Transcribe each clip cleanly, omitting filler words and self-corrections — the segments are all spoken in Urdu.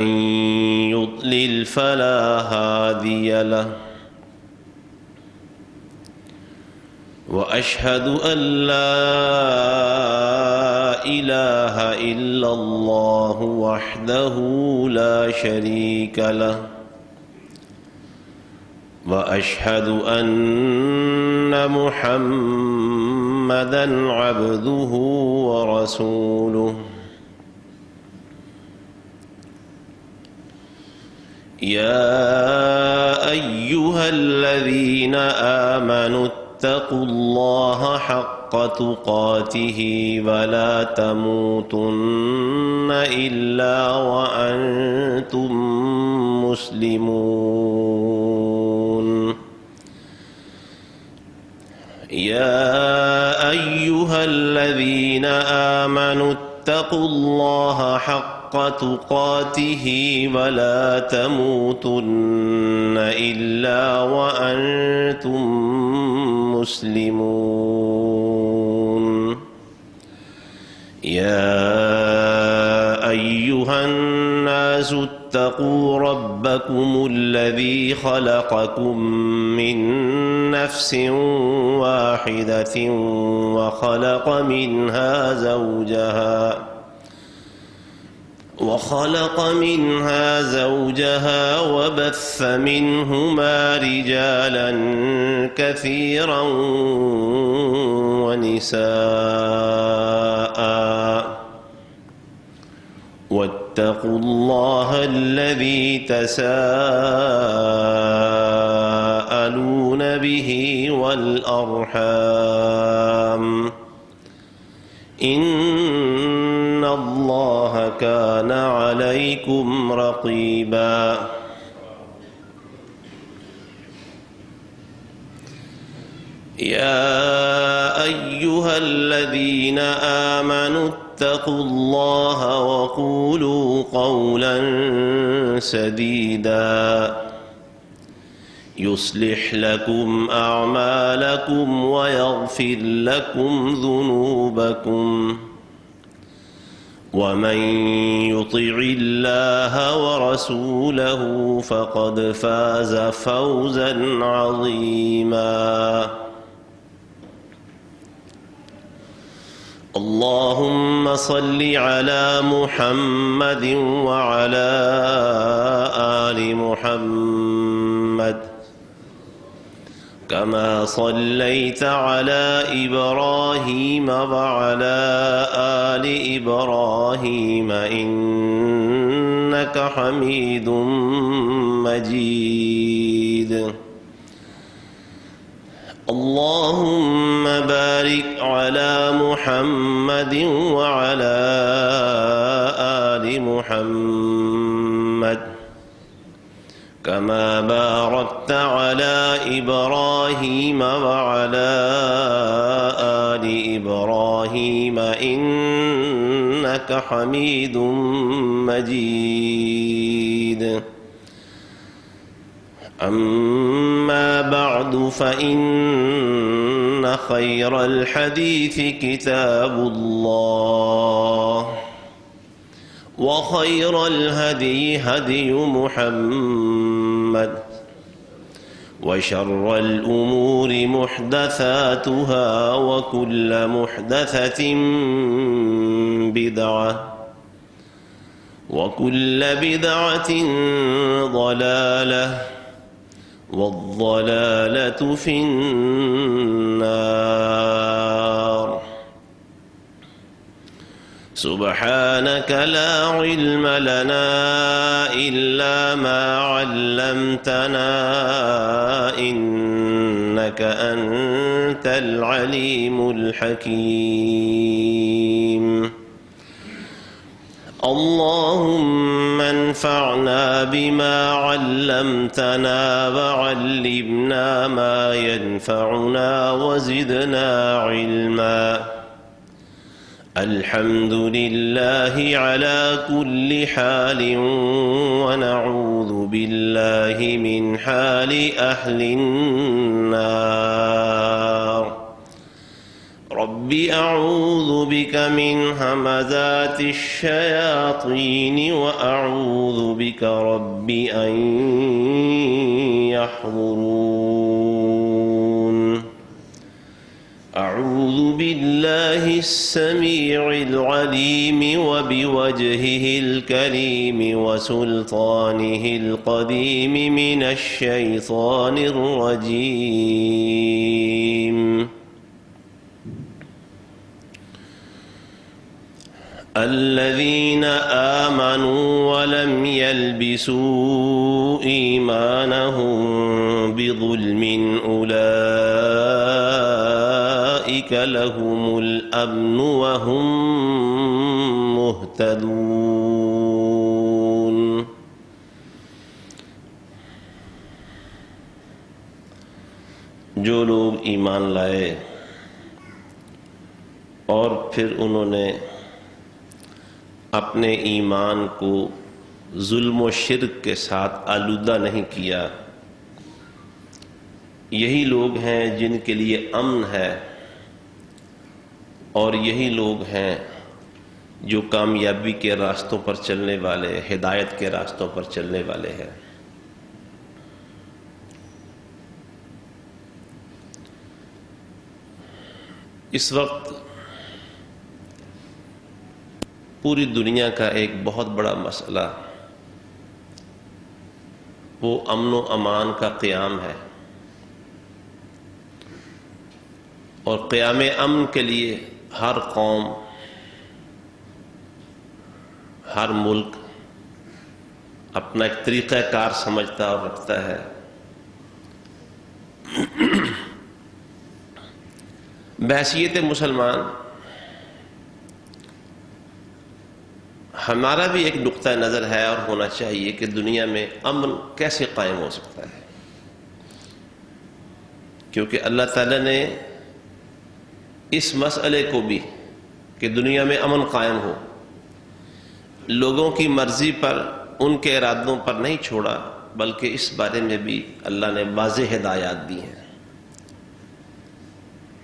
من يضلل فلا هادي له وأشهد أن لا إله إلا الله وحده لا شريك له وأشهد أن محمدًا عبده ورسوله يا أيها الذين آمنوا اتقوا الله حق تقاته ولا تموتن إلا وأنتم مسلمون يا أيها الذين آمنوا اتقوا الله حق تقاته ولا تموتن إلا وأنتم مسلمون يا أيها الناس اتقوا ربكم الذي خلقكم من نفس واحدة وخلق منها زوجها وبث منهما رجالا كثيرا ونساء واتقوا الله الذي تساءلون به والأرحام إن الله كان عليكم رقيبا يا أيها الذين آمنوا اتقوا الله وقولوا قولا سديدا يصلح لكم أعمالكم ويغفر لكم ذنوبكم ومن يطع الله ورسوله فقد فاز فوزا عظيما اللهم صل على محمد وعلى آل محمد كما صليت على إبراهيم وعلى آل إبراهيم إنك حميد مجيد اللهم بارك على محمد وعلى آل محمد كما باركت على إبراهيم وعلى آل إبراهيم إنك حميد مجيد أما بعد فإن خير الحديث كتاب الله وخير الهدي هدي محمد وشر الأمور محدثاتها وكل محدثة بدعة وكل بدعة ضلالة والضلالة في النار سبحانك لا علم لنا إلا ما علمتنا إنك أنت العليم الحكيم اللهم انفعنا بما علمتنا وعلمنا ما ينفعنا وزدنا علما الحمد لله على كل حال ونعوذ بالله من حال أهل النار رب رب أعوذ بك من همزات الشياطين وأعوذ بك رب أن يحضرون أعوذ بالله السميع العليم وبوجهه الكريم وسلطانه القديم من الشيطان الرجيم الذين آمنوا ولم يلبسوا إيمانهم بظلم أولئك لهم الأمن وهم مهتدون. جو لوگ ایمان لائے اور پھر انہوں نے اپنے ایمان کو ظلم و شرک کے ساتھ آلودہ نہیں کیا، یہی لوگ ہیں جن کے لیے امن ہے، اور یہی لوگ ہیں جو کامیابی کے راستوں پر چلنے والے، ہدایت کے راستوں پر چلنے والے ہیں۔ اس وقت پوری دنیا کا ایک بہت بڑا مسئلہ وہ امن و امان کا قیام ہے، اور قیام امن کے لیے ہر قوم، ہر ملک اپنا ایک طریقہ کار سمجھتا اور رکھتا ہے۔ بحیثیت مسلمان ہمارا بھی ایک نقطہ نظر ہے اور ہونا چاہیے کہ دنیا میں امن کیسے قائم ہو سکتا ہے، کیونکہ اللہ تعالیٰ نے اس مسئلے کو بھی کہ دنیا میں امن قائم ہو لوگوں کی مرضی پر، ان کے ارادوں پر نہیں چھوڑا، بلکہ اس بارے میں بھی اللہ نے واضح ہدایات دی ہیں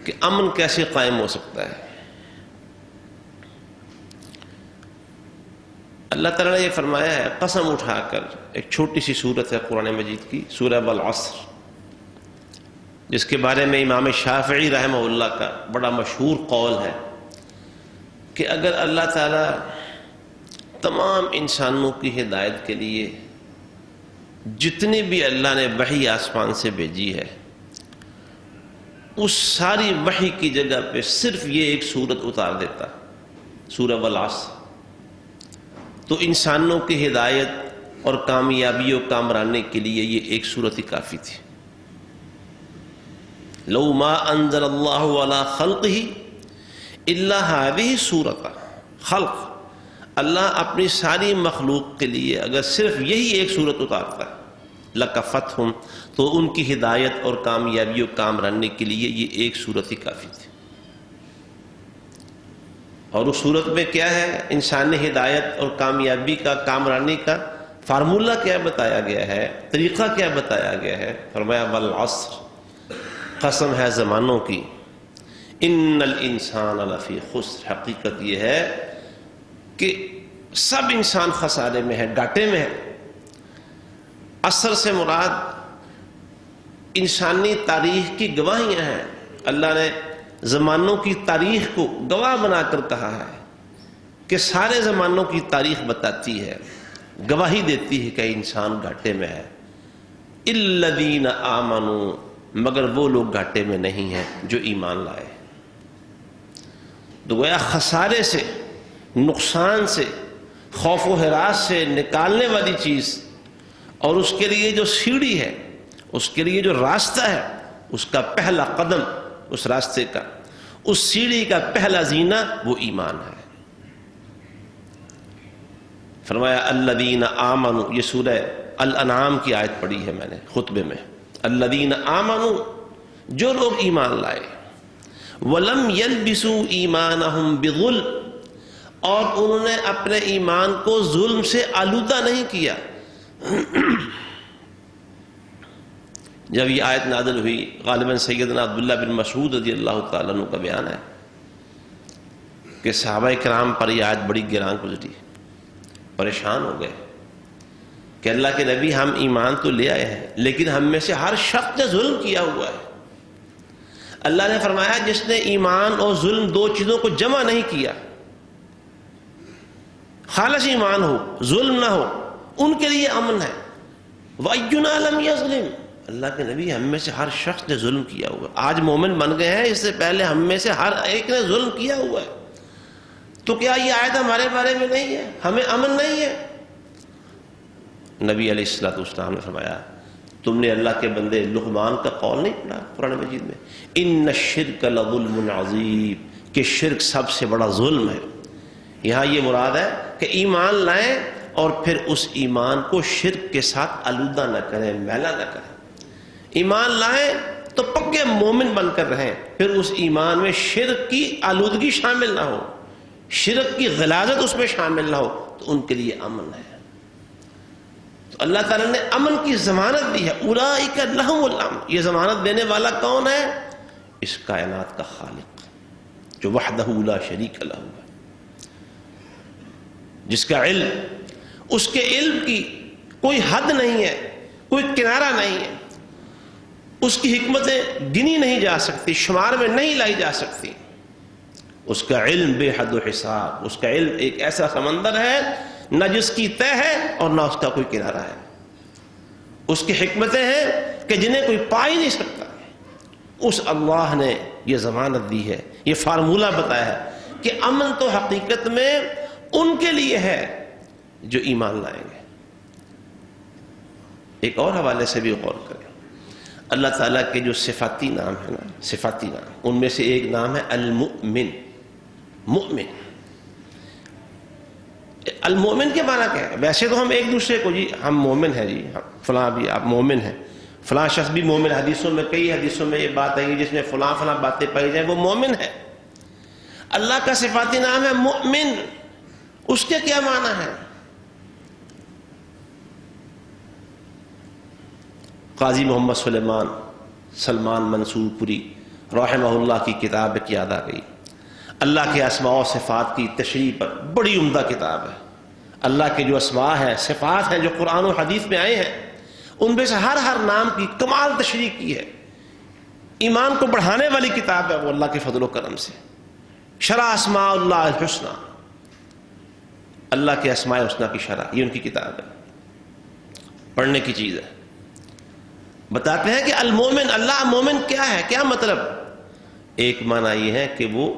کہ امن کیسے قائم ہو سکتا ہے۔ اللہ تعالیٰ نے یہ فرمایا ہے قسم اٹھا کر، ایک چھوٹی سی سورت ہے قرآن مجید کی، سورہ والعصر، جس کے بارے میں امام شافعی رحمہ اللہ کا بڑا مشہور قول ہے کہ اگر اللہ تعالیٰ تمام انسانوں کی ہدایت کے لیے جتنی بھی اللہ نے وحی آسمان سے بھیجی ہے، اس ساری وحی کی جگہ پہ صرف یہ ایک سورت اتار دیتا، سورہ والعصر، تو انسانوں کی ہدایت اور کامیابی و کامرانی کے لیے یہ ایک سورت ہی کافی تھی۔ لو ما انزل اللہ علی خلقہ الا ہذہ سورۃ، خلق، اللہ اپنی ساری مخلوق کے لیے اگر صرف یہی ایک سورت اتارتا لکفتہم، تو ان کی ہدایت اور کامیابی و کامرانی کے لیے یہ ایک سورت ہی کافی تھی۔ اور اس صورت میں کیا ہے؟ انسانی ہدایت اور کامیابی کا، کامرانی کا فارمولہ کیا بتایا گیا ہے، طریقہ کیا بتایا گیا ہے؟ فرمایا والعصر، قسم ہے زمانوں کی، ان الانسان لفی خسر، حقیقت یہ ہے کہ سب انسان خسارے میں ہے، گھاٹے میں ہے۔ عصر سے مراد انسانی تاریخ کی گواہیاں ہیں۔ اللہ نے زمانوں کی تاریخ کو گواہ بنا کر کہا ہے کہ سارے زمانوں کی تاریخ بتاتی ہے، گواہی دیتی ہے کہ انسان گھاٹے میں ہے۔ الذین آمنوا، مگر وہ لوگ گھاٹے میں نہیں ہیں جو ایمان لائے۔ تو گویا خسارے سے، نقصان سے، خوف و ہراس سے نکالنے والی چیز، اور اس کے لیے جو سیڑھی ہے، اس کے لیے جو راستہ ہے، اس کا پہلا قدم، اس راستے کا، اس سیڑھی کا پہلا زینہ وہ ایمان ہے۔ فرمایا الذین آمنوا، یہ سورہ الانعام کی آیت پڑھی ہے میں نے خطبے میں، الذین آمنوا، جو لوگ ایمان لائے، ولم یلبسوا ایمانہم بظلم، اور انہوں نے اپنے ایمان کو ظلم سے آلودہ نہیں کیا۔ جب یہ آیت نازل ہوئی، غالباً سیدنا عبداللہ بن مسعود رضی اللہ تعالیٰ عنہ کا بیان ہے کہ صحابہ کرام پر یہ آیت بڑی گراں گزری، پریشان ہو گئے کہ اللہ کے نبی ہم ایمان تو لے آئے ہیں لیکن ہم میں سے ہر شخص نے ظلم کیا ہوا ہے۔ اللہ نے فرمایا جس نے ایمان اور ظلم دو چیزوں کو جمع نہیں کیا، خالص ایمان ہو ظلم نہ ہو، ان کے لیے امن ہے۔ وَأَيُّنَا لَمْ يَظْلِمْ، اللہ کے نبی ہم میں سے ہر شخص نے ظلم کیا ہوا ہے۔ آج مومن بن گئے ہیں، اس سے پہلے ہم میں سے ہر ایک نے ظلم کیا ہوا ہے، تو کیا یہ آیت ہمارے بارے میں نہیں ہے؟ ہمیں امن نہیں ہے؟ نبی علیہ الصلوۃ والسلام نے فرمایا تم نے اللہ کے بندے لقمان کا قول نہیں پڑھا قرآن مجید میں، ان الشرک لظلم عظیم، کہ شرک سب سے بڑا ظلم ہے۔ یہاں یہ مراد ہے کہ ایمان لائیں اور پھر اس ایمان کو شرک کے ساتھ آلودہ نہ کریں، میلا نہ کریں۔ ایمان لائیں تو پکے مومن بن کر رہیں، پھر اس ایمان میں شرک کی آلودگی شامل نہ ہو، شرک کی غلاظت اس میں شامل نہ ہو، تو ان کے لیے امن ہے۔ تو اللہ تعالیٰ نے امن کی ضمانت دی ہے، اولئک لہم الامن۔ یہ ضمانت دینے والا کون ہے؟ اس کائنات کا خالق جو وحدہ لا شریک لہ ہے، جس کا علم، اس کے علم کی کوئی حد نہیں ہے، کوئی کنارہ نہیں ہے، اس کی حکمتیں گنی نہیں جا سکتی، شمار میں نہیں لائی جا سکتی۔ اس کا علم بے حد و حساب، اس کا علم ایک ایسا سمندر ہے نہ جس کی تہ ہے اور نہ اس کا کوئی کنارہ ہے۔ اس کی حکمتیں ہیں کہ جنہیں کوئی پا ہی نہیں سکتا۔ اس اللہ نے یہ ضمانت دی ہے، یہ فارمولہ بتایا ہے کہ امن تو حقیقت میں ان کے لیے ہے جو ایمان لائیں گے۔ ایک اور حوالے سے بھی غور کریں، اللہ تعالیٰ کے جو صفاتی نام ہے نا، صفاتی نام، ان میں سے ایک نام ہے المؤمن۔ مؤمن، المؤمن کے معنی کیا ہے؟ ویسے تو ہم ایک دوسرے کو جی ہم مومن ہیں، جی فلاں بھی آپ مومن ہیں، فلاں شخص بھی مومن، حدیثوں میں کئی حدیثوں میں یہ بات ہے جس میں فلاں فلاں باتیں پائی جائیں وہ مومن ہے۔ اللہ کا صفاتی نام ہے مؤمن، اس کے کیا معنی ہے؟ قاضی محمد سلمان منصور پوری رحمہ اللہ کی کتاب ایک یاد آ گئی، اللہ کے اسماء و صفات کی تشریح پر بڑی عمدہ کتاب ہے۔ اللہ کے جو اسماء ہیں، صفات ہیں جو قرآن و حدیث میں آئے ہیں، ان میں سے ہر نام کی کمال تشریح کی ہے۔ ایمان کو بڑھانے والی کتاب ہے وہ اللہ کے فضل و کرم سے۔ شرح اسماء اللہ الحسنہ، اللہ کے اسماء الحسنہ کی شرح، یہ ان کی کتاب ہے، پڑھنے کی چیز ہے۔ بتاتے ہیں کہ المومن، اللہ مومن کیا ہے، کیا مطلب؟ ایک معنی یہ ہے کہ وہ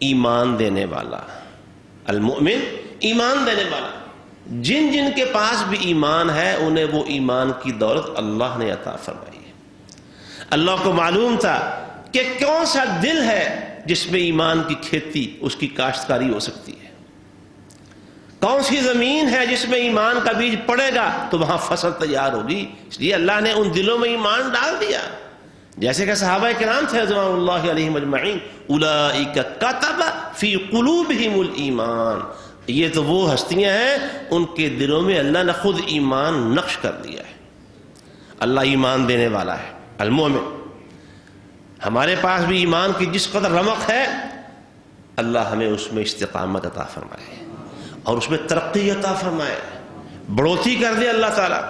ایمان دینے والا، المؤمن ایمان دینے والا۔ جن جن کے پاس بھی ایمان ہے انہیں وہ ایمان کی دولت اللہ نے عطا فرمائی ہے۔ اللہ کو معلوم تھا کہ کون سا دل ہے جس میں ایمان کی کھیتی، اس کی کاشتکاری ہو سکتی ہے، کون سی زمین ہے جس میں ایمان کا بیج پڑے گا تو وہاں فصل تیار ہوگی۔ اس لیے اللہ نے ان دلوں میں ایمان ڈال دیا، جیسے کہ صحابہ کرام تھے رضوان اللہ علیہم اجمعین، اولئک کتب فی قلوبہم الایمان، یہ تو وہ ہستیاں ہیں ان کے دلوں میں اللہ نے خود ایمان نقش کر دیا ہے۔ اللہ ایمان دینے والا ہے، المومن۔ ہمارے پاس بھی ایمان کی جس قدر رمق ہے، اللہ ہمیں اس میں استقامت عطا فرمائے اور اس میں ترقی عطا فرمائے، بڑھوتری کر دے اللہ تعالیٰ،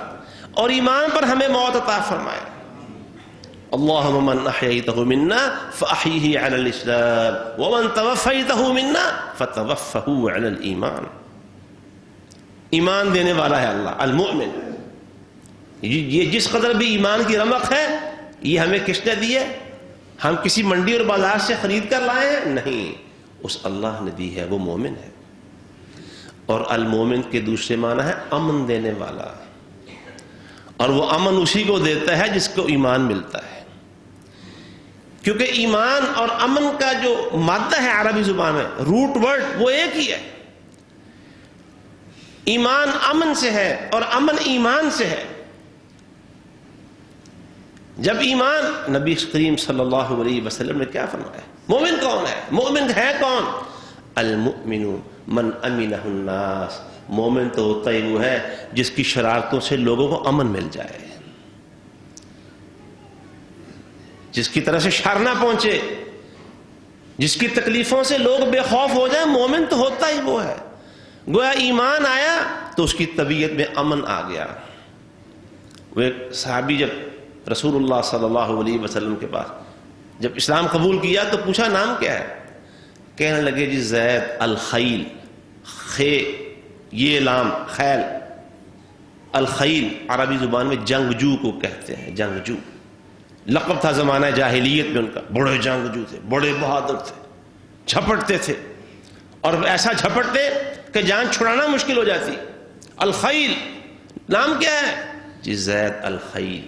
اور ایمان پر ہمیں موت عطا فرمائے۔ اللہم من احییتہ منا فاحیہ علی الاسلام ومن توفیتہ منا فتوفہ علی الایمان۔ ایمان دینے والا ہے اللہ المؤمن۔ یہ جس قدر بھی ایمان کی رمق ہے یہ ہمیں کس نے دی ہے؟ ہم کسی منڈی اور بازار سے خرید کر لائے ہیں؟ نہیں، اس اللہ نے دی ہے، وہ مومن ہے۔ اور المومن کے دوسرے معنی ہے امن دینے والا، اور وہ امن اسی کو دیتا ہے جس کو ایمان ملتا ہے، کیونکہ ایمان اور امن کا جو مادہ ہے عربی زبان میں، روٹ ورڈ وہ ایک ہی ہے۔ ایمان امن سے ہے اور امن ایمان سے ہے۔ جب ایمان، نبی کریم صلی اللہ علیہ وسلم نے کیا فرمایا؟ مومن کون ہے؟ مومن ہے کون؟ المؤمن من امنہ الناس، مومن تو ہوتا ہی وہ ہے جس کی شرارتوں سے لوگوں کو امن مل جائے، جس کی طرف سے شر نہ پہنچے، جس کی تکلیفوں سے لوگ بے خوف ہو جائیں، مومن تو ہوتا ہی وہ ہے. گویا ایمان آیا تو اس کی طبیعت میں امن آ گیا. وہ ایک صحابی جب رسول اللہ صلی اللہ علیہ وسلم کے پاس جب اسلام قبول کیا تو پوچھا نام کیا ہے؟ کہنے لگے جی زید الخیل. خے یہ لام خیل، الخیل عربی زبان میں جنگجو کو کہتے ہیں. جنگجو لقب تھا زمانہ جاہلیت میں ان کا. بڑے جنگجو تھے، بڑے بہادر تھے، جھپٹتے تھے اور ایسا جھپٹتے کہ جان چھڑانا مشکل ہو جاتی. الخیل نام کیا ہے؟ جی زید الخیل.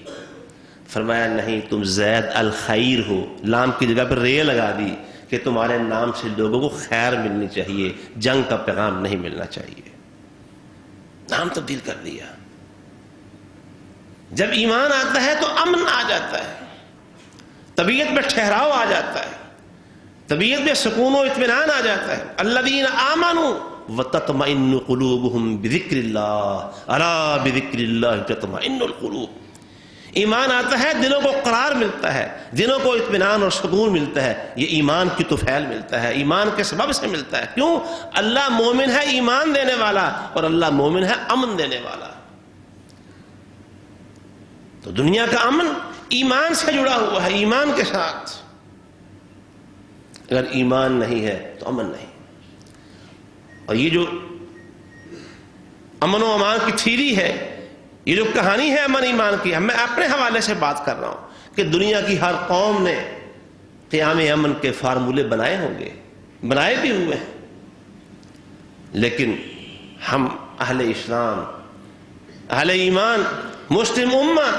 فرمایا نہیں، تم زید الخیر ہو. لام کی جگہ پر رے لگا دی کہ تمہارے نام سے لوگوں کو خیر ملنی چاہیے، جنگ کا پیغام نہیں ملنا چاہیے. نام تبدیل کر دیا. جب ایمان آتا ہے تو امن آ جاتا ہے، طبیعت میں ٹھہراؤ آ جاتا ہے، طبیعت میں سکون و اطمینان آ جاتا ہے. الذین آمنوا وتطمئن قلوبهم بذکر اللہ الا بذکر اللہ تطمئن القلوب. ایمان آتا ہے، دلوں کو قرار ملتا ہے، دلوں کو اطمینان اور سکون ملتا ہے. یہ ایمان کی طفیل ملتا ہے، ایمان کے سبب سے ملتا ہے. کیوں؟ اللہ مومن ہے ایمان دینے والا، اور اللہ مومن ہے امن دینے والا. تو دنیا کا امن ایمان سے جڑا ہوا ہے، ایمان کے ساتھ. اگر ایمان نہیں ہے تو امن نہیں. اور یہ جو امن و امان کی تھیری ہے، یہ جو کہانی ہے امن ایمان کی، میں اپنے حوالے سے بات کر رہا ہوں کہ دنیا کی ہر قوم نے قیام امن کے فارمولے بنائے ہوں گے، بنائے بھی ہوئے ہیں، لیکن ہم اہل اسلام، اہل ایمان، مسلم امہ،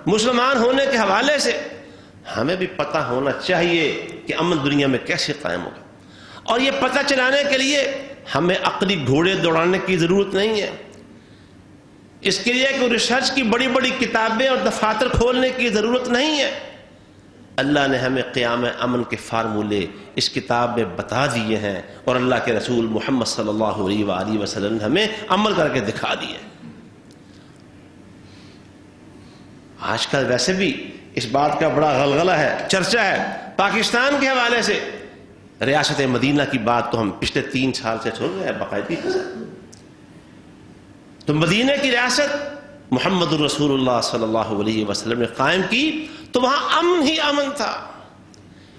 مسلمان ہونے کے حوالے سے ہمیں بھی پتہ ہونا چاہیے کہ امن دنیا میں کیسے قائم ہوگا. اور یہ پتہ چلانے کے لیے ہمیں عقلی گھوڑے دوڑانے کی ضرورت نہیں ہے. اس کے لیے کوئی ریسرچ کی بڑی بڑی کتابیں اور دفاتر کھولنے کی ضرورت نہیں ہے. اللہ نے ہمیں قیام امن کے فارمولے اس کتاب میں بتا دیے ہیں، اور اللہ کے رسول محمد صلی اللہ علیہ وآلہ وسلم نے ہمیں عمل کر کے دکھا دیے. آج کل ویسے بھی اس بات کا بڑا غلغلہ ہے، چرچا ہے. پاکستان کے حوالے سے ریاست مدینہ کی بات تو ہم پچھلے 3 سال سے سن رہے ہیں باقاعدگی کے ساتھ. تو مدینہ کی ریاست محمد الرسول اللہ صلی اللہ علیہ وسلم نے قائم کی تو وہاں امن ہی امن تھا.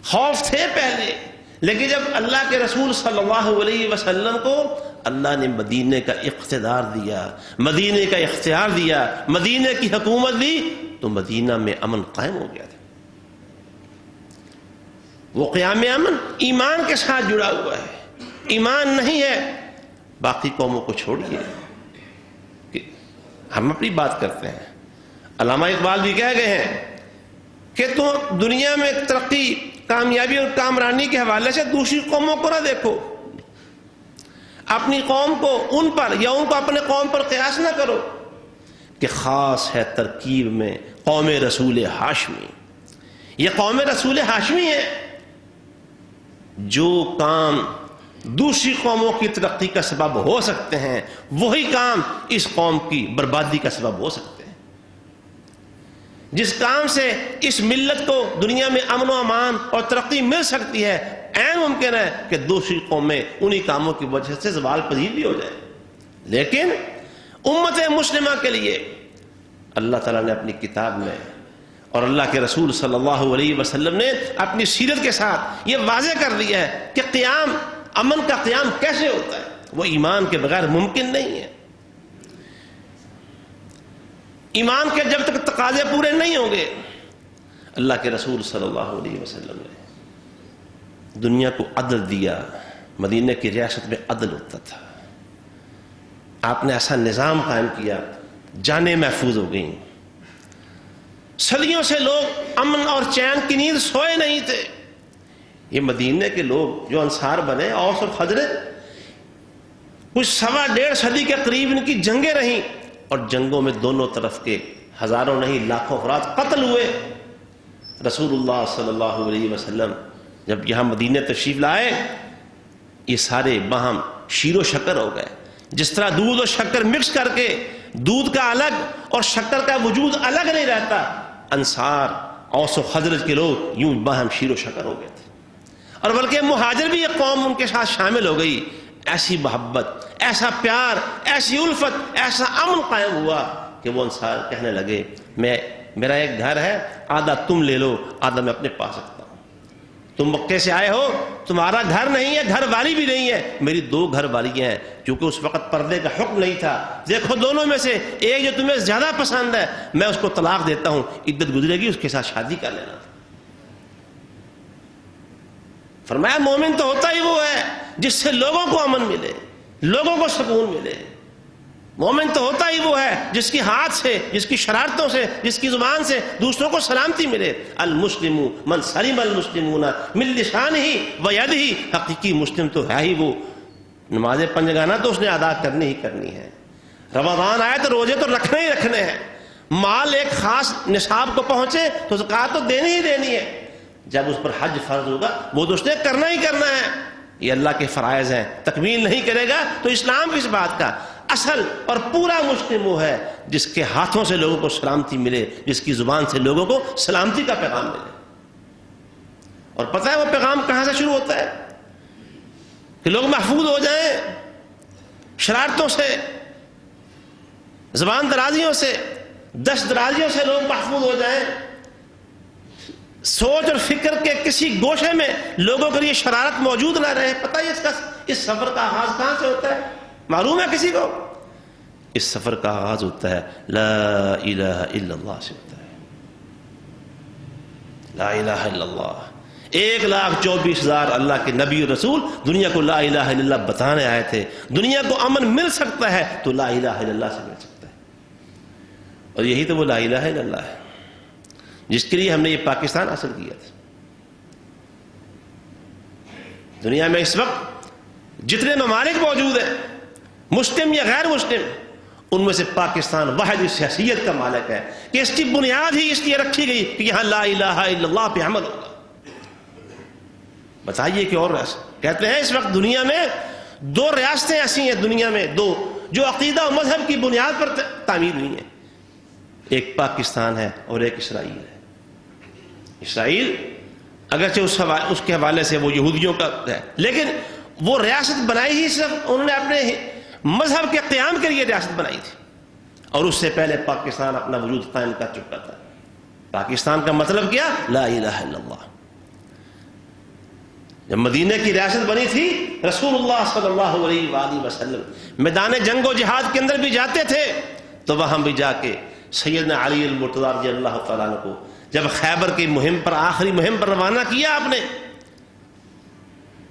خوف تھے پہلے، لیکن جب اللہ کے رسول صلی اللہ علیہ وسلم کو اللہ نے مدینہ کا اقتدار دیا، مدینہ کا اختیار دیا، مدینہ کی حکومت دی، تو مدینہ میں امن قائم ہو گیا تھا. وہ قیام امن ایمان کے ساتھ جڑا ہوا ہے. ایمان نہیں ہے، باقی قوموں کو چھوڑیے. ہم اپنی بات کرتے ہیں. علامہ اقبال بھی کہہ گئے ہیں کہ تم دنیا میں ترقی، کامیابی اور کامرانی کے حوالے سے دوسری قوموں کو نہ دیکھو، اپنی قوم کو ان پر یا ان کو اپنے قوم پر قیاس نہ کرو کہ خاص ہے ترکیب میں قوم رسول ہاشمی. یہ قوم رسول ہاشمی ہے. جو کام دوسری قوموں کی ترقی کا سبب ہو سکتے ہیں، وہی کام اس قوم کی بربادی کا سبب ہو سکتے ہیں. جس کام سے اس ملت کو دنیا میں امن و امان اور ترقی مل سکتی ہے، عین ممکن ہے کہ دوسری قومیں انہی کاموں کی وجہ سے زوال پذیر بھی ہو جائیں. لیکن امت مسلمہ کے لیے اللہ تعالیٰ نے اپنی کتاب میں اور اللہ کے رسول صلی اللہ علیہ وسلم نے اپنی سیرت کے ساتھ یہ واضح کر دیا ہے کہ قیام، امن کا قیام کیسے ہوتا ہے. وہ ایمان کے بغیر ممکن نہیں ہے. ایمان کے جب تک تقاضے پورے نہیں ہوں گے. اللہ کے رسول صلی اللہ علیہ وسلم نے دنیا کو عدل دیا. مدینہ کی ریاست میں عدل ہوتا تھا. آپ نے ایسا نظام قائم کیا، جانیں محفوظ ہو گئیں. صدیوں سے لوگ امن اور چین کی نیند سوئے نہیں تھے. یہ مدینہ کے لوگ جو انصار بنے، اوس اور خزرج، کچھ 1.5 صدی کے قریب ان کی جنگیں رہیں، اور جنگوں میں دونوں طرف کے ہزاروں نہیں لاکھوں افراد قتل ہوئے. رسول اللہ صلی اللہ علیہ وسلم جب یہاں مدینہ تشریف لائے، یہ سارے باہم شیر و شکر ہو گئے. جس طرح دودھ اور شکر مکس کر کے دودھ کا الگ اور شکر کا وجود الگ نہیں رہتا، انصار، اوس و خزرج کے لوگ یوں باہم شیر و شکر ہو گئے تھے. اور بلکہ مہاجر بھی ایک قوم ان کے ساتھ شامل ہو گئی. ایسی محبت، ایسا پیار، ایسی الفت، ایسا امن قائم ہوا کہ وہ انصار کہنے لگے میرا ایک گھر ہے، آدھا تم لے لو، آدھا میں اپنے پاس رکھتا ہوں. تم مکے سے آئے ہو، تمہارا گھر نہیں ہے، گھر والی بھی نہیں ہے، میری 2 گھر والیاں ہیں. کیونکہ اس وقت پردے کا حکم نہیں تھا. دیکھو دونوں میں سے ایک جو تمہیں زیادہ پسند ہے میں اس کو طلاق دیتا ہوں، عدت گزرے گی اس کے ساتھ شادی کر لینا. فرمایا مومن تو ہوتا ہی وہ ہے جس سے لوگوں کو امن ملے، لوگوں کو سکون ملے. مومن تو ہوتا ہی وہ ہے جس کی ہاتھ سے، جس کی شرارتوں سے، جس کی زبان سے دوسروں کو سلامتی ملے. المسلم من سلم المسلمون من لسانہ و یدہ. حقیقی مسلم تو ہے ہی وہ، نماز پنجگانہ تو اس نے ادا کرنی ہی کرنی ہے. رمضان آئے تو روزے تو رکھنے ہی رکھنے ہیں. مال ایک خاص نصاب کو پہنچے تو زکوٰۃ تو دینی ہی دینی ہے. جب اس پر حج فرض ہوگا وہ تو اس نے کرنا ہی کرنا ہے. یہ اللہ کے فرائض ہیں، تکمیل نہیں کرے گا تو اسلام کس بات کا. اصل اور پورا مسلم وہ ہے جس کے ہاتھوں سے لوگوں کو سلامتی ملے، جس کی زبان سے لوگوں کو سلامتی کا پیغام ملے. اور پتہ ہے وہ پیغام کہاں سے شروع ہوتا ہے؟ کہ لوگ محفوظ ہو جائیں شرارتوں سے، زبان درازیوں سے، دست درازیوں سے لوگ محفوظ ہو جائیں. سوچ اور فکر کے کسی گوشے میں لوگوں کے لیے شرارت موجود نہ رہے. پتہ ہے اس سفر کا آغاز کہاں سے ہوتا ہے؟ معلوم ہے کسی کو؟ اس سفر کا آغاز ہوتا ہے لا الہ الا اللہ سے ہوتا ہے. لا الہ الا اللہ. 1,24,000 اللہ کے نبی اور رسول دنیا کو لا الہ الا اللہ بتانے آئے تھے. دنیا کو امن مل سکتا ہے تو لا الہ الا اللہ سے مل سکتا ہے. اور یہی تو وہ لا الہ الا اللہ ہے جس کے لیے ہم نے یہ پاکستان حاصل کیا تھا. دنیا میں اس وقت جتنے ممالک موجود ہیں، مسلم یا غیر مسلم، ان میں سے پاکستان واحد اس حیثیت کا مالک ہے کہ اس کی بنیاد ہی اس لیے رکھی گئی کہ یہاں لا الہ الا اللہ پہ عمل ہوگا. بتائیے کہ اور کہتے ہیں اس وقت دنیا میں 2 ریاستیں ایسی ہیں، دنیا میں 2 جو عقیدہ و مذہب کی بنیاد پر تعمیر ہوئی ہیں. ایک پاکستان ہے اور ایک اسرائیل ہے. اسرائیل اگرچہ اس کے حوالے سے وہ یہودیوں کا ہے، لیکن وہ ریاست بنائی ہی صرف انہوں نے اپنے مذہب کے قیام کے لیے ریاست بنائی تھی. اور اس سے پہلے پاکستان اپنا وجود قائم کر چکا تھا. پاکستان کا مطلب کیا؟ لا الہ الا اللہ. جب مدینہ کی ریاست بنی تھی رسول اللہ صلی اللہ علیہ وآلہ وسلم میدان جنگ و جہاد کے اندر بھی جاتے تھے تو وہاں بھی جا کے سیدنا علی المرتضیٰ رضی اللہ تعالیٰ عنہ کو جب خیبر کی مہم پر، آخری مہم پر روانہ کیا آپ نے،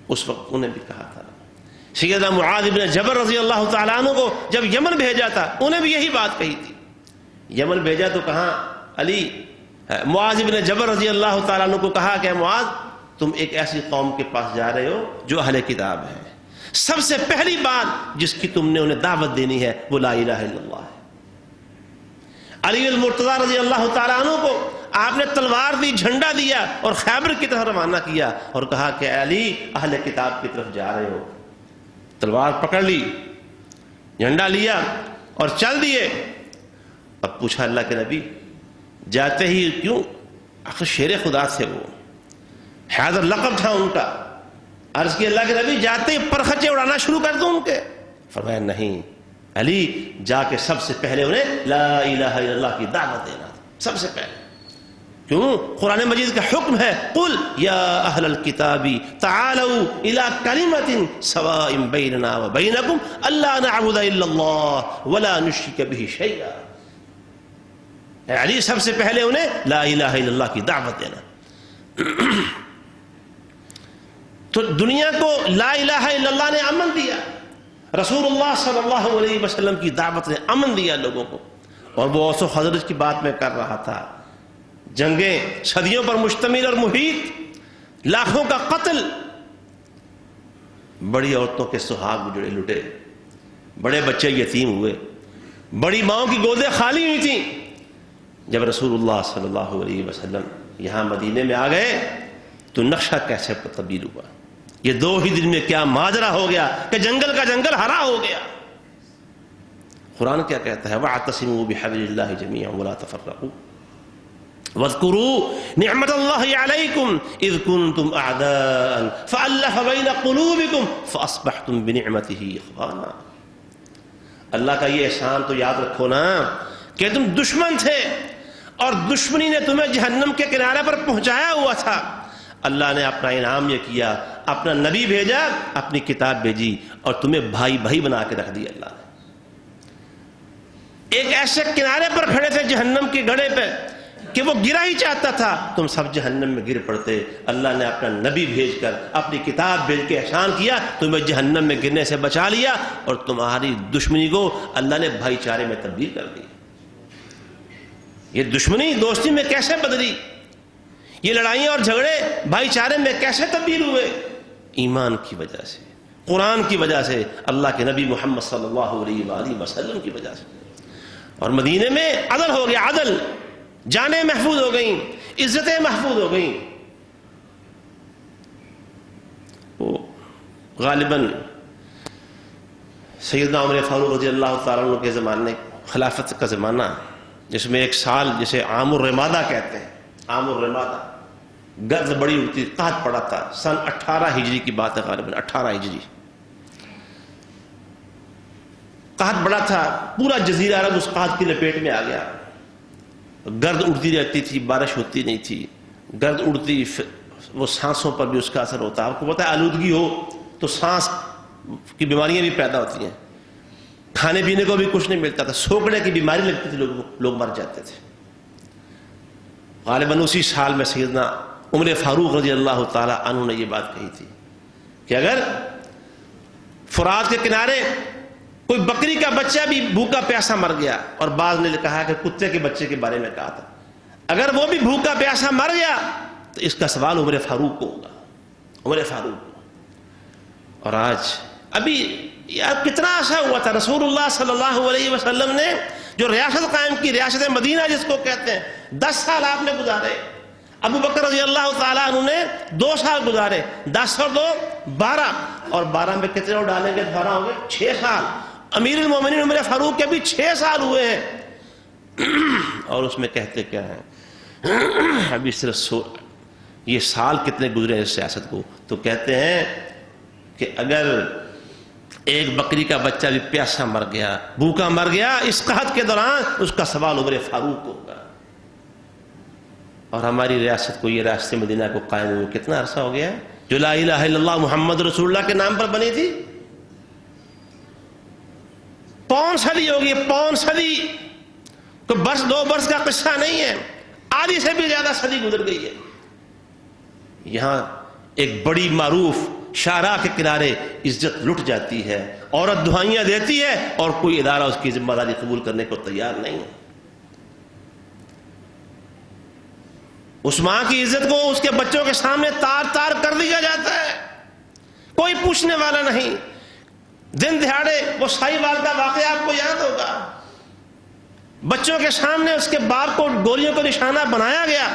اس وقت انہیں بھی کہا تھا. سیدنا معاذ بن جبل رضی اللہ تعالیٰ عنہ کو جب یمن بھیجا تھا انہیں بھی یہی بات کہی تھی. یمن بھیجا تو کہاں علی معاذ بن جبل رضی اللہ تعالیٰ عنہ کو کہا کہ معاذ تم ایک ایسی قوم کے پاس جا رہے ہو جو اہل کتاب ہے، سب سے پہلی بات جس کی تم نے انہیں دعوت دینی ہے وہ لا الہ الا اللہ ہے. علی المرتضیٰ رضی اللہ تعالیٰ عنہ کو آپ نے تلوار دی، جھنڈا دیا اور خیبر کی طرف روانہ کیا اور کہا کہ علی اہل کتاب کی طرف جا رہے ہو. تلوار پکڑ لی، جھنڈا لیا اور چل دیے. اب پوچھا اللہ کے نبی جاتے ہی کیوں؟ آخر شیر خدا تھے وہ، حیدر لقب تھا ان کا. عرض کی اللہ کے نبی جاتے ہی پرخچے اڑانا شروع کر دوں ان کے؟ فرمایا نہیں علی، جا کے سب سے پہلے انہیں لا الہ الا اللہ کی دعوت دینا تھا سب سے پہلے. کیوں؟ قرآن مجید کا حکم ہے قل یا اہل الکتاب تعالوا الی کلمۃ سواء بیننا وبینکم الا نعبد الا اللہ ولا نشرک بہ شیئا. اے علی سب سے پہلے انہیں لا الہ الا اللہ کی دعوت دینا. تو دنیا کو لا الہ الا اللہ نے امن دیا، رسول اللہ صلی اللہ علیہ وسلم کی دعوت نے امن دیا لوگوں کو. اور وہ اوس و خزرج کی بات میں کر رہا تھا، جنگیں صدیوں پر مشتمل اور محیط، لاکھوں کا قتل، بڑی عورتوں کے سہاگ اجڑے لٹے، بڑے بچے یتیم ہوئے، بڑی ماؤں کی گودیں خالی ہوئی تھیں. جب رسول اللہ صلی اللہ علیہ وسلم یہاں مدینے میں آ گئے تو نقشہ کیسے تبدیل ہوا. یہ 2 ہی دن میں کیا ماجرا ہو گیا کہ جنگل کا جنگل ہرا ہو گیا. قرآن کیا کہتا ہے وَاعْتَصِمُوا بِحَبْلِ اللَّهِ جَمِيعًا وَلَا تَفَرَّقُوا. وَاذْكُرُوا نِعْمَةَ اللَّهِ عَلَيْكُمْ إِذْ كُنْتُمْ أَعْدَاءً فَأَلَّفَ بَيْنَ قُلُوبِكُمْ فَأَصْبَحْتُمْ بِنِعْمَتِهِ إِخْوَانًا۔ اللہ کا یہ احسان تو یاد رکھو نا کہ تم دشمن تھے اور دشمنی نے تمہیں جہنم کے کنارے پر پہنچایا ہوا تھا، اللہ نے اپنا انعام یہ کیا، اپنا نبی بھیجا، اپنی کتاب بھیجی اور تمہیں بھائی بھائی بنا کے رکھ دیا اللہ نے۔ ایک ایسے کنارے پر کھڑے تھے جہنم کے گڑھے پہ کہ وہ گرا ہی چاہتا تھا، تم سب جہنم میں گر پڑتے، اللہ نے اپنا نبی بھیج کر اپنی کتاب بھیج کے احسان کیا، تمہیں جہنم میں گرنے سے بچا لیا اور تمہاری دشمنی کو اللہ نے بھائی چارے میں تبدیل کر دی۔ یہ دشمنی دوستی میں کیسے بدلی، یہ لڑائیاں اور جھگڑے بھائی چارے میں کیسے تبدیل ہوئے؟ ایمان کی وجہ سے، قرآن کی وجہ سے، اللہ کے نبی محمد صلی اللہ علیہ وآلہ وسلم کی وجہ سے۔ اور مدینے میں عدل ہو گیا، عدل، جانیں محفوظ ہو گئیں، عزتیں محفوظ ہو گئیں۔ وہ غالباً سیدنا عمر فاروق رضی اللہ تعالیٰ عنہ کے زمانے، خلافت کا زمانہ، جس میں ایک سال جسے عام الرمادہ کہتے ہیں، عام الرمادہ، گرد بڑی اڑتی، قحط پڑا تھا، سن 18 ہجری کی بات ہے، غالباً 18 ہجری، قحط بڑا تھا، پورا جزیرہ عرب اس قحط کی لپیٹ میں آ گیا، گرد اڑتی رہتی تھی، بارش ہوتی نہیں تھی، گرد اڑتی، وہ سانسوں پر بھی اس کا اثر ہوتا ہے، آپ کو پتہ ہے آلودگی ہو تو سانس کی بیماریاں بھی پیدا ہوتی ہیں، کھانے پینے کو بھی کچھ نہیں ملتا تھا، سوکڑے کی بیماری لگتی تھی، لوگ مر جاتے تھے۔ غالباً اسی سال میں سیدنا عمر فاروق رضی اللہ تعالی عنہ نے یہ بات کہی تھی کہ اگر فرات کے کنارے کوئی بکری کا بچہ بھی بھوکا پیاسا مر گیا، اور بعض نے کہا کہ کتے کے بچے کے بارے میں کہا تھا، اگر وہ بھی بھوکا پیاسا مر گیا تو اس کا سوال عمر فاروق کو ہوگا، عمر فاروق کو۔ اور آج ابھی یار کتنا عرصہ ہوا تھا، رسول اللہ صلی اللہ علیہ وسلم نے جو ریاست قائم کی، ریاست مدینہ جس کو کہتے ہیں، 10 سال آپ نے گزارے، ابو بکر رضی اللہ تعالیٰ عنہ نے 2 سال گزارے، 10 اور 2 12، اور 12 میں کتنے اور ڈالیں گے، 12 ہوں گے 6 سال، امیر المومنین عمر فاروق کے بھی 6 سال ہوئے ہیں۔ اور اس میں کہتے کیا ہیں، ابھی صرف یہ سال کتنے گزرے ہیں اس سیاست کو، تو کہتے ہیں کہ اگر ایک بکری کا بچہ بھی پیاسا مر گیا، بھوکا مر گیا اس قحط کے دوران، اس کا سوال عمر فاروق کو ہوگا۔ اور ہماری ریاست کو، یہ ریاست مدینہ کو قائم ہوئے کتنا عرصہ ہو گیا ہے، جو لا الہ الا اللہ محمد رسول اللہ کے نام پر بنی تھی، 5 صدی ہو گئی، 5 صدی، کوئی برس 2 برس کا قصہ نہیں ہے، آدھی سے بھی زیادہ صدی گزر گئی ہے۔ یہاں ایک بڑی معروف شاہراہ کے کنارے عزت لٹ جاتی ہے، عورت دہائیاں دیتی ہے اور کوئی ادارہ اس کی ذمہ داری قبول کرنے کو تیار نہیں ہے۔ اس ماں کی عزت کو اس کے بچوں کے سامنے تار تار کر دیا جاتا ہے، کوئی پوچھنے والا نہیں۔ دن دہاڑے وہ سائی وال کا واقعہ آپ کو یاد ہوگا، بچوں کے سامنے اس کے باپ کو گولیوں کو نشانہ بنایا گیا،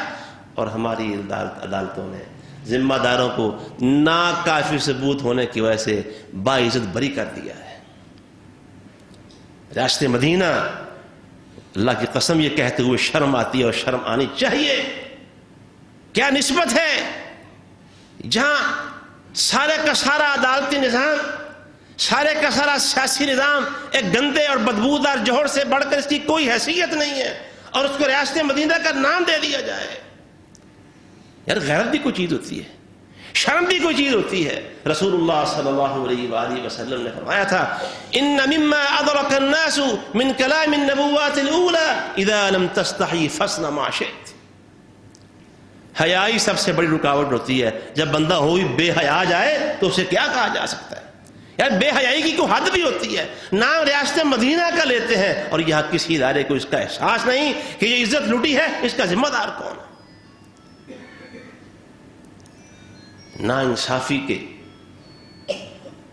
اور ہماری عدالتوں نے ذمہ داروں کو ناکافی ثبوت ہونے کی وجہ سے باعزت بری کر دیا ہے۔ ریاست مدینہ، اللہ کی قسم یہ کہتے ہوئے شرم آتی ہے اور شرم آنی چاہیے، کیا نسبت ہے جہاں سارے کا سارا عدالتی نظام، سارے کا سارا سیاسی نظام ایک گندے اور بدبودار جوہر سے بڑھ کر اس کی کوئی حیثیت نہیں ہے، اور اس کو ریاست مدینہ کا نام دے دیا جائے۔ یار غیرت بھی کوئی چیز ہوتی ہے، شرم بھی کوئی چیز ہوتی ہے۔ رسول اللہ صلی اللہ علیہ وآلہ وسلم نے فرمایا تھا، ان مما ادرک الناس من کلام النبوات الاولى اذا لم تستحی فاصنع ما شئت۔ حیائی سب سے بڑی رکاوٹ ہوتی ہے، جب بندہ ہوئی بے حیا جائے تو اسے کیا کہا جا سکتا ہے؟ یار بے حیائی کی کوئی حد بھی ہوتی ہے۔ نام ریاست مدینہ کا لیتے ہیں اور یہاں کسی ادارے کو اس کا احساس نہیں کہ یہ عزت لوٹی ہے، اس کا ذمہ دار کون ہے۔ نا انصافی کے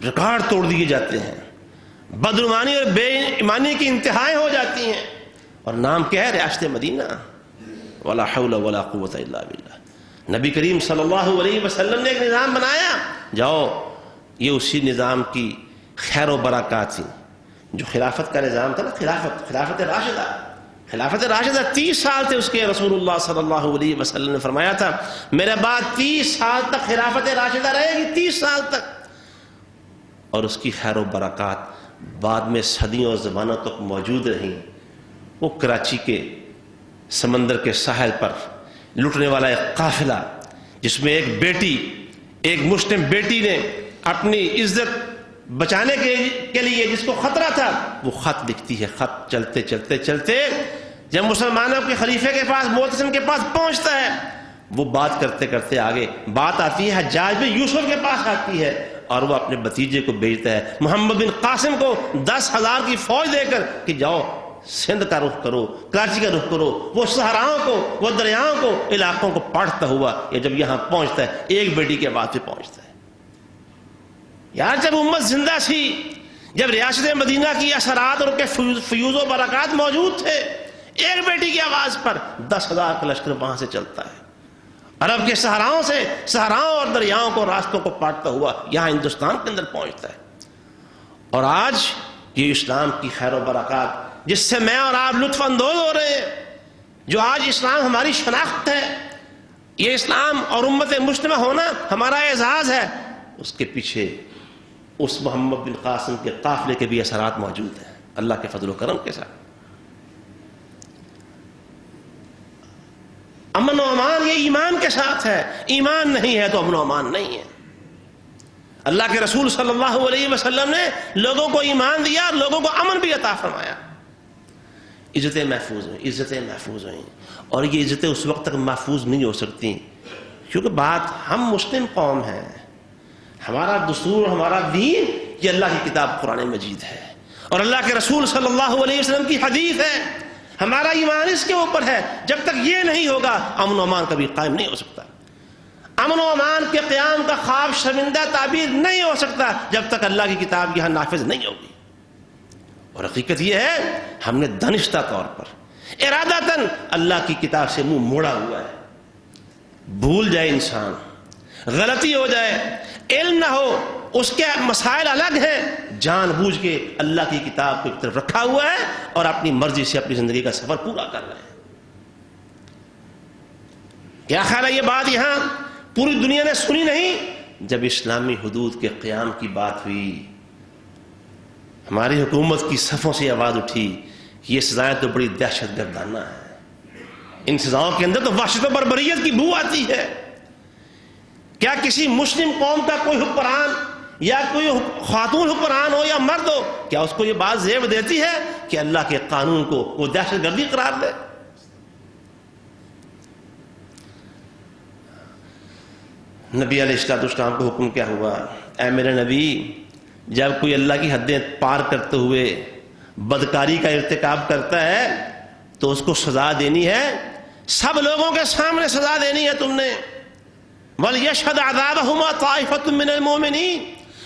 ریکارڈ توڑ دیے جاتے ہیں، بدعنوانی اور بے ایمانی کی انتہائیں ہو جاتی ہیں، اور نام کیا ہے؟ ریاست مدینہ۔ ولا حول ولا قوت الا باللہ۔ نبی کریم صلی اللہ علیہ وسلم نے ایک نظام بنایا، جاؤ یہ اسی نظام کی خیر و برکات تھی، جو خلافت کا نظام تھا نا، خلافت راشدہ، خلافت راشدہ 30 سال تھے اس کے. رسول اللہ صلی اللہ علیہ وسلم نے فرمایا تھا میرے بعد 30 سال تک خلافت راشدہ رہے گی, 30 سال تک. اور اس کی خیر و برکات بعد میں صدیوں اور زمانوں تک موجود رہیں. وہ کراچی کے سمندر کے ساحل پر لٹنے والا ایک قافلہ جس میں ایک بیٹی, ایک مسلم بیٹی نے اپنی عزت بچانے کے لیے جس کو خطرہ تھا وہ خط لکھتی ہے. خط چلتے چلتے چلتے جب مسلمانوں کے خلیفے کے پاس معتصم کے پاس پہنچتا ہے, وہ بات کرتے کرتے آگے بات آتی ہے حجاج بن یوسف کے پاس آتی ہے اور وہ اپنے بھتیجے کو بھیجتا ہے محمد بن قاسم کو 10,000 کی فوج دے کر کہ جاؤ سندھ کا رخ کرو, کراچی کا رخ کرو. وہ صحراؤں کو, وہ دریاؤں کو, علاقوں کو پاٹتا ہوا یہ جب یہاں پہنچتا ہے ایک بیٹی کے بعد پہ پہنچتا ہے. یار جب امت زندہ تھی, جب ریاست مدینہ کی اثرات اور ان کے فیوز و برکات موجود تھے, ایک بیٹی کی آواز پر 10,000 کا لشکر وہاں سے چلتا ہے, عرب کے صحراؤں اور دریاؤں کو, راستوں کو پاٹتا ہوا یہاں ہندوستان کے اندر پہنچتا ہے. اور آج یہ اسلام کی خیر و برکات جس سے میں اور آپ لطف اندوز ہو رہے ہیں, جو آج اسلام ہماری شناخت ہے, یہ اسلام اور امت مسلمہ ہونا ہمارا اعزاز ہے, اس کے پیچھے اس محمد بن قاسم کے قافلے کے بھی اثرات موجود ہیں اللہ کے فضل و کرم کے ساتھ. امن و امان یہ ایمان کے ساتھ ہے, ایمان نہیں ہے تو امن و امان نہیں ہے. اللہ کے رسول صلی اللہ علیہ وسلم نے لوگوں کو ایمان دیا اور لوگوں کو امن بھی عطا فرمایا. عزتیں محفوظ ہوئیں, عزتیں محفوظ ہوئیں. اور یہ عزتیں اس وقت تک محفوظ نہیں ہو سکتی کیونکہ بات ہم مسلم قوم ہیں, ہمارا دستور, ہمارا دین یہ اللہ کی کتاب قرآن مجید ہے اور اللہ کے رسول صلی اللہ علیہ وسلم کی حدیث ہے. ہمارا ایمان اس کے اوپر ہے. جب تک یہ نہیں ہوگا امن و امان کبھی قائم نہیں ہو سکتا. امن و امان کے قیام کا خواب شرمندہ تعبیر نہیں ہو سکتا جب تک اللہ کی کتاب یہاں نافذ نہیں ہوگی. اور حقیقت یہ ہے ہم نے دانستہ طور پر ارادتاً اللہ کی کتاب سے منہ موڑا ہوا ہے. بھول جائے انسان, غلطی ہو جائے, علم نہ ہو, اس کے مسائل الگ ہیں, جان بوجھ کے اللہ کی کتاب کو ایک طرف رکھا ہوا ہے اور اپنی مرضی سے اپنی زندگی کا سفر پورا کر رہے ہیں. کیا خیال ہے یہ بات یہاں پوری دنیا نے سنی نہیں؟ جب اسلامی حدود کے قیام کی بات ہوئی ہماری حکومت کی صفوں سے آواز اٹھی یہ سزائیں تو بڑی دہشت گردانہ ہیں, ان سزاؤں کے اندر تو وحشت و بربریت کی بو آتی ہے. کیا کسی مسلم قوم کا کوئی حکمران یا کوئی خاتون حکمران ہو یا مرد ہو, کیا اس کو یہ بات زیب دیتی ہے کہ اللہ کے قانون کو وہ دہشت گردی قرار دے؟ نبی علیہ السلام کو حکم کیا ہوا, اے میرے نبی جب کوئی اللہ کی حدیں پار کرتے ہوئے بدکاری کا ارتکاب کرتا ہے تو اس کو سزا دینی ہے, سب لوگوں کے سامنے سزا دینی ہے تم نے. وَلْيَشْهَدْ عَذَابَهُمَا طَائِفَةٌ مِّنَ الْمُؤْمِنِينَ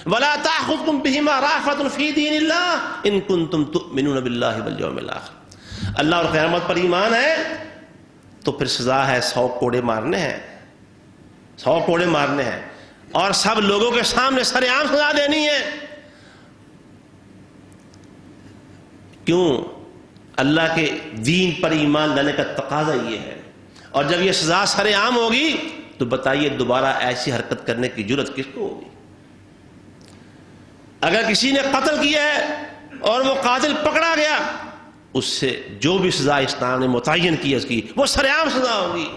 وَلَا تَأْخُذْكُمْ بِهِمَا رَأْفَةٌ فِي دِينِ اللَّهِ إِن كُنتُمْ تُؤْمِنُونَ بِاللَّهِ وَالْيَوْمِ الْآخِرِ. اللہ اور قیامت پر ایمان ہے تو پھر سزا ہے 100 کوڑے مارنے ہیں, 100 کوڑے مارنے ہیں اور سب لوگوں کے سامنے سر عام سزا دینی ہے. کیوں؟ اللہ کے دین پر ایمان لانے کا تقاضا یہ ہے. اور جب یہ سزا سر عام ہوگی تو بتائیے دوبارہ ایسی حرکت کرنے کی جرت کس کو ہوگی؟ اگر کسی نے قتل کیا ہے اور وہ قاتل پکڑا گیا, اس سے جو بھی سزا اسلام نے متعین کی ہے اس کی وہ سر عام سزا ہوگی.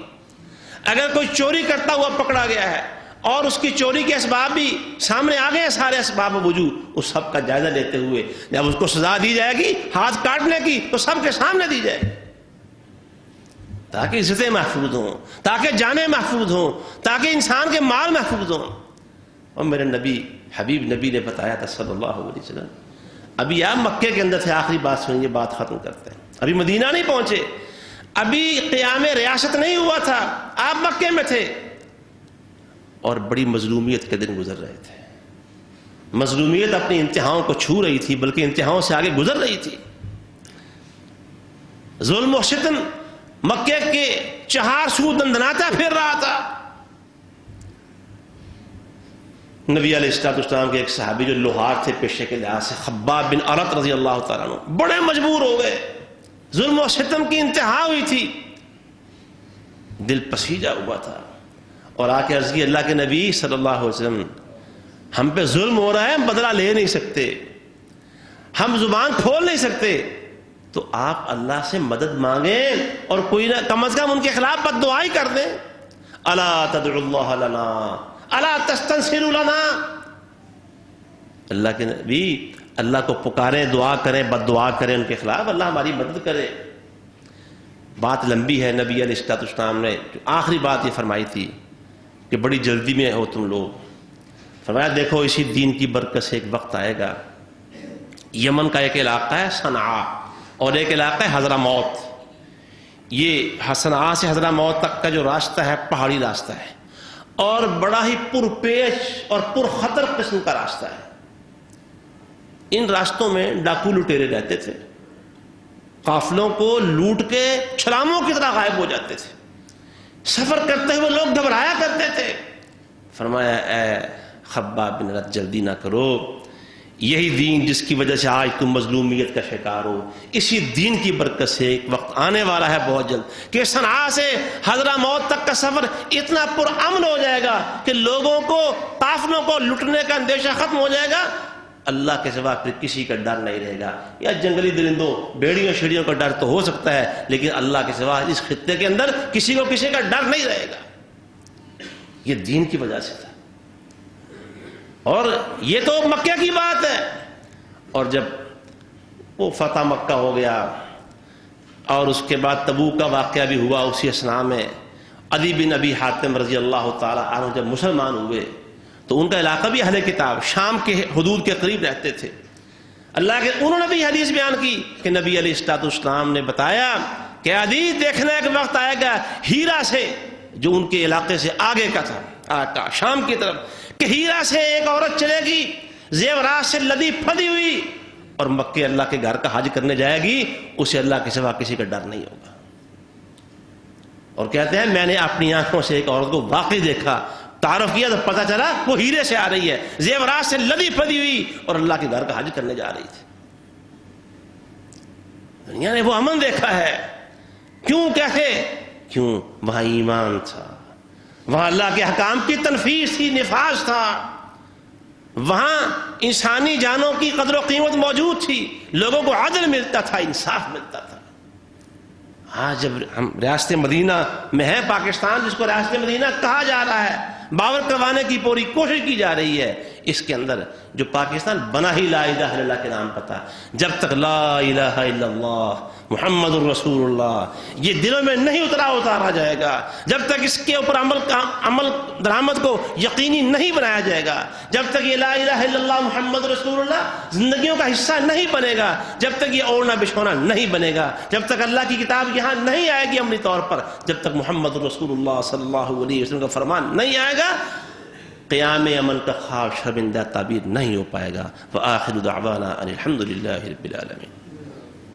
اگر کوئی چوری کرتا ہوا پکڑا گیا ہے اور اس کی چوری کے اسباب بھی سامنے آ گئے ہیں, سارے اسباب وجود, اس سب کا جائزہ لیتے ہوئے جب اس کو سزا دی جائے گی ہاتھ کاٹنے کی تو سب کے سامنے دی جائے گی تاکہ عزتیں محفوظ ہوں, تاکہ جانیں محفوظ ہوں, تاکہ انسان کے مال محفوظ ہوں. اور میرے نبی حبیب نبی نے بتایا تھا صلی اللہ علیہ وسلم, ابھی آپ مکے کے اندر تھے, آخری بات سنیں یہ بات ختم کرتے ہیں, ابھی مدینہ نہیں پہنچے, ابھی قیام ریاست نہیں ہوا تھا, آپ مکے میں تھے اور بڑی مظلومیت کے دن گزر رہے تھے. مظلومیت اپنی انتہاؤں کو چھو رہی تھی, بلکہ انتہاؤں سے آگے گزر رہی تھی. ظلم و ستم مکے کے 4 سو دندناتا پھر رہا تھا. نبی علیہ السلام کے ایک صحابی جو لوہار تھے پیشے کے لحاظ سے, خباب بن ارت رضی اللہ تعالیٰ عنہ, بڑے مجبور ہو گئے, ظلم و ستم کی انتہا ہوئی تھی، دل پسیجا ہوا تھا، اور آ کے عرض کی اللہ کے نبی صلی اللہ علیہ وسلم ہم پہ ظلم ہو رہا ہے، ہم بدلہ لے نہیں سکتے، ہم زبان کھول نہیں سکتے، تو آپ اللہ سے مدد مانگیں اور کوئی نہ کم از کم ان کے خلاف بد دعا ہی کر دیں. الا تدعوا اللہ لنا الا تستنصروا لنا. اللہ کے نبی اللہ کو پکاریں، دعا کریں، بد دعا کریں ان کے خلاف، اللہ ہماری مدد کرے. بات لمبی ہے. نبی علیہ السلام نے آخری بات یہ فرمائی تھی کہ بڑی جلدی میں ہو تم لوگ. فرمایا دیکھو اسی دین کی برکت سے ایک وقت آئے گا، یمن کا ایک علاقہ ہے صنعاء اور ایک علاقہ ہے حضرموت. یہ صنعاء سے حضرموت تک کا جو راستہ ہے پہاڑی راستہ ہے اور بڑا ہی پرپیش اور پرخطر قسم کا راستہ ہے. ان راستوں میں ڈاکو لٹیرے رہتے تھے، قافلوں کو لوٹ کے چھلانگوں کی طرح غائب ہو جاتے تھے. سفر کرتے ہوئے لوگ گھبرایا کرتے تھے. فرمایا اے خباب بن رت جلدی نہ کرو، یہی دین جس کی وجہ سے آج تم مظلومیت کا شکار ہو، اسی دین کی برکت سے ایک وقت آنے والا ہے بہت جلد کہ صنعاء سے حضرموت تک کا سفر اتنا پرامن ہو جائے گا کہ لوگوں کو، قافلوں کو لٹنے کا اندیشہ ختم ہو جائے گا. اللہ کے سوا پھر کسی کا ڈر نہیں رہے گا. یا جنگلی درندوں، بیڑیوں شیڑیوں کا ڈر تو ہو سکتا ہے، لیکن اللہ کے سوا اس خطے کے اندر کسی کو کسی کا ڈر نہیں رہے گا. یہ دین کی وجہ سے تھا. اور یہ تو مکہ کی بات ہے. اور جب وہ فتح مکہ ہو گیا اور اس کے بعد تبوک کا واقعہ بھی ہوا، اسی اثناء میں عدی بن ابی حاتم رضی اللہ تعالی عنہ جب مسلمان ہوئے تو ان کا علاقہ بھی اہل کتاب، شام کے حدود کے قریب رہتے تھے. اللہ کے انہوں نے بھی حدیث بیان کی کہ نبی علیہ السلام نے بتایا کہ عدی دیکھنا ایک وقت آئے گا ہیرا سے، جو ان کے علاقے سے آگے کا تھا شام کی طرف، کہ ہیرا سے ایک عورت چلے گی زیورات سے لدی پھدی ہوئی اور مکے اللہ کے گھر کا حج کرنے جائے گی، اسے اللہ کے سوا کسی کا ڈر نہیں ہوگا. اور کہتے ہیں میں نے اپنی آنکھوں سے ایک عورت کو واقعی دیکھا، تعارف کیا تو پتہ چلا وہ ہیرے سے آ رہی ہے، زیورات سے لدی پھدی ہوئی اور اللہ کے گھر کا حج کرنے جا رہی تھی. دنیا نے وہ امن دیکھا ہے. کیوں کیسے؟ کیوں وہاں ایمان تھا، وہاں اللہ کے حکام کی تنفیذ تھی، نفاذ تھا، وہاں انسانی جانوں کی قدر و قیمت موجود تھی، لوگوں کو عدل ملتا تھا، انصاف ملتا تھا. آج جب ہم ریاست مدینہ میں ہیں، پاکستان جس کو ریاست مدینہ کہا جا رہا ہے، باور کروانے کی پوری کوشش کی جا رہی ہے، اس کے اندر جو پاکستان بنا ہی لا الہ الا اللہ کے نام پتا. جب تک لا الہ الا اللہ محمد الرسول اللہ یہ دلوں میں نہیں اتارا جائے گا، جب تک اس کے اوپر عمل درآمد کو یقینی نہیں بنایا جائے گا، جب تک یہ لا الہ الا اللہ محمد رسول اللہ زندگیوں کا حصہ نہیں بنے گا، جب تک یہ اوڑھنا بچھونا نہیں بنے گا، جب تک اللہ کی کتاب یہاں نہیں آئے گی عملی طور پر، جب تک محمد رسول اللہ صلی اللہ علیہ وسلم کا فرمان نہیں آئے گا، قیام امن کا خواب شرمندہ تعبیر نہیں ہو پائے گا. وآخر دعوانا ان الحمد للہ رب العالمین.